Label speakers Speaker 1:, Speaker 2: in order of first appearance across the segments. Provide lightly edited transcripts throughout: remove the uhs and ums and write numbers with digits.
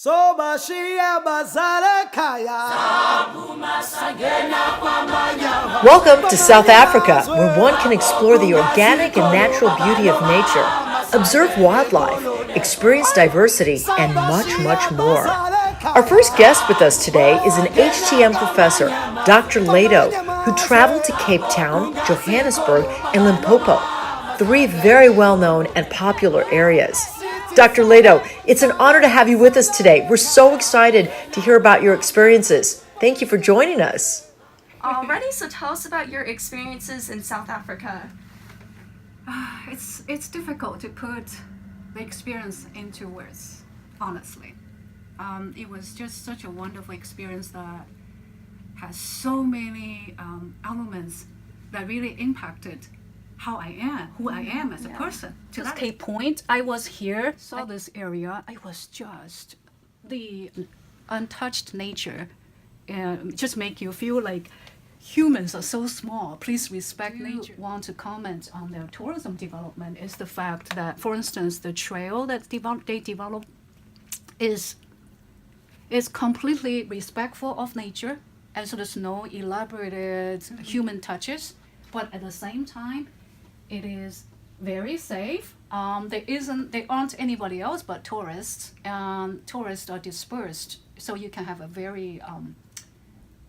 Speaker 1: Welcome to South Africa, where one can explore the organic and natural beauty of nature, observe wildlife, experience diversity, and much, much more. Our first guest with us today is an HTM professor, Dr. Leto, who traveled to Cape Town, Johannesburg, and Limpopo, three very well-known and popular areas. Dr. Leto, it's an honor to have you with us today. We're so excited to hear about your experiences. Thank you for joining us.
Speaker 2: Alrighty, so tell us about your experiences in South Africa.
Speaker 3: It's difficult to put the experience into words, honestly. It was just such a wonderful experience that has so many elements that really impacted how I am, who I am as a person. To that Cape Point, I was here, saw this area. I was just the untouched nature, just make you feel like humans are so small. Please respect nature. Want to comment on their tourism development is the fact that, for instance, the trail that they developed is completely respectful of nature, and so there's no elaborated human touches, but at the same time, it is very safe. There aren't anybody else but tourists, and tourists are dispersed, so you can have a very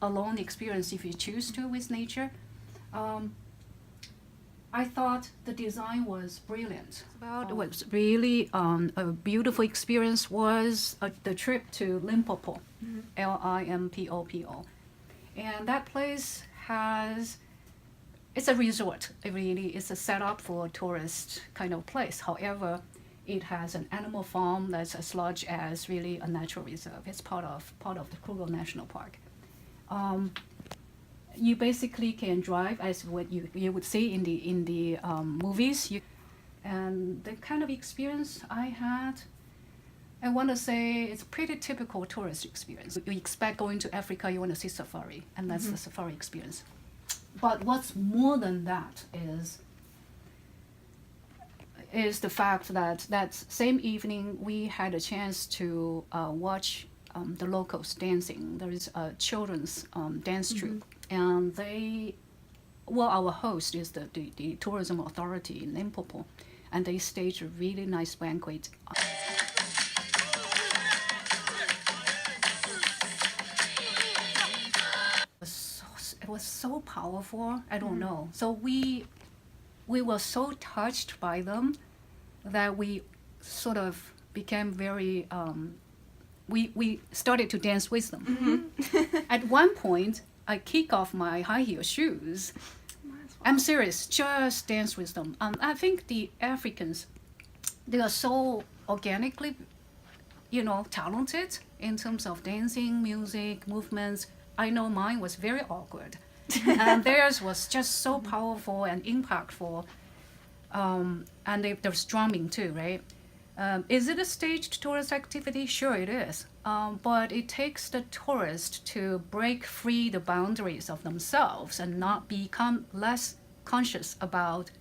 Speaker 3: alone experience if you choose to with nature. I thought the design was brilliant. It was really a beautiful experience was the trip to Limpopo, Limpopo. And that place it's a resort. It really is a setup for a tourist kind of place. However, it has an animal farm that's as large as really a natural reserve. It's part of the Kruger National Park. You basically can drive as what you would see in the movies. And the kind of experience I had, I want to say it's pretty typical tourist experience. You expect going to Africa, you want to see safari, and that's the safari experience. But what's more than that is the fact that same evening we had a chance to watch the locals dancing. There is a children's dance troupe, and our host is the tourism authority in Limpopo, and they staged a really nice banquet. It was so powerful. I don't know. So we were so touched by them that we sort of became very. We started to dance with them. At one point, I kick off my high heel shoes. I'm serious. Just dance with them. I think the Africans, they are so organically, talented in terms of dancing, music, movements. I know mine was very awkward, and theirs was just so powerful and impactful. And there's drumming too, right? Is it a staged tourist activity? Sure, it is. But it takes the tourist to break free the boundaries of themselves and not become less conscious about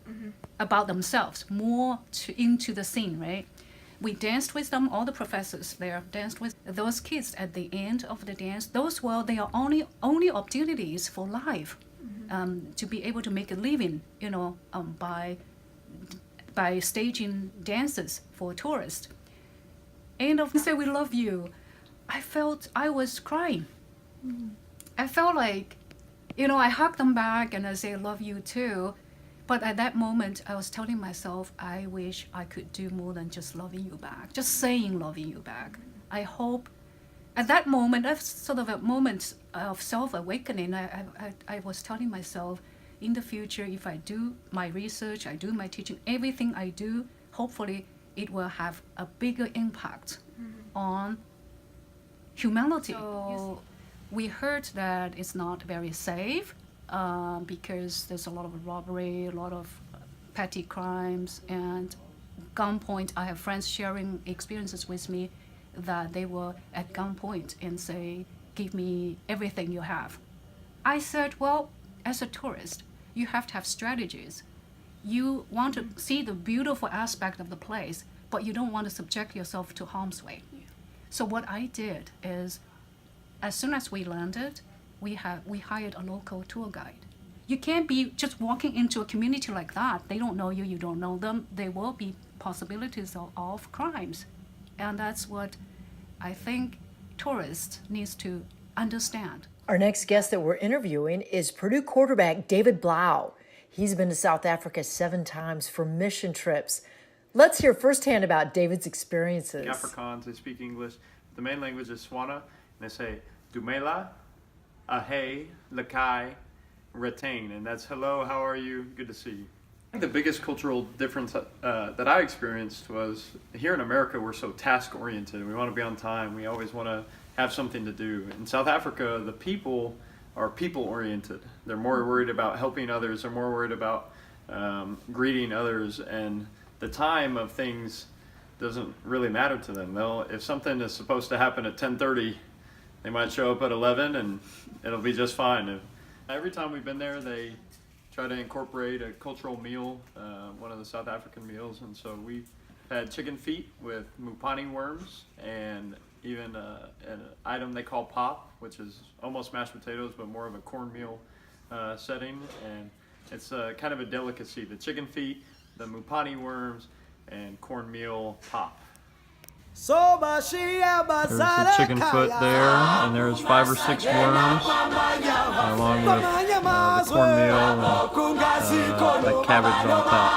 Speaker 3: themselves, more into the scene, right? We danced with them, all the professors there danced with those kids at the end of the dance. Those were their only opportunities for life, to be able to make a living, by staging dances for tourists. And of say we love you, I felt I was crying. I felt like, I hugged them back and I say love you too. But at that moment, I was telling myself, I wish I could do more than just loving you back, just saying loving you back. I hope at that moment, that's sort of a moment of self-awakening. I was telling myself, in the future, if I do my research, I do my teaching, everything I do, hopefully it will have a bigger impact on humanity. So we heard that it's not very safe. Because there's a lot of robbery, a lot of petty crimes, and gunpoint. I have friends sharing experiences with me that they were at gunpoint and say, give me everything you have. I said, well, as a tourist, you have to have strategies. You want to see the beautiful aspect of the place, but you don't want to subject yourself to harm's way. So what I did is, as soon as we landed, we hired a local tour guide. You can't be just walking into a community like that. They don't know you, you don't know them. There will be possibilities of crimes. And that's what I think tourists needs to understand.
Speaker 1: Our next guest that we're interviewing is Purdue quarterback David Blau. He's been to South Africa 7 times for mission trips. Let's hear firsthand about David's experiences.
Speaker 4: The Afrikaans, they speak English. The main language is Swana, and they say Dumela, Ahe, Lakai, Retain, and that's hello, how are you, good to see you. I think the biggest cultural difference that I experienced was here in America, we're so task-oriented. We want to be on time. We always want to have something to do. In South Africa, the people are people-oriented. They're more worried about helping others. They're more worried about greeting others, and the time of things doesn't really matter to them. If something is supposed to happen at 10:30, they might show up at 11 and it'll be just fine. Every time we've been there, they try to incorporate a cultural meal, one of the South African meals, and so we had chicken feet with mupani worms and even an item they call pop, which is almost mashed potatoes but more of a cornmeal setting, and it's kind of a delicacy. The chicken feet, the mupani worms, and cornmeal pop. There's the chicken foot there, and there's 5 or 6 worms, along with the cornmeal and that cabbage on top.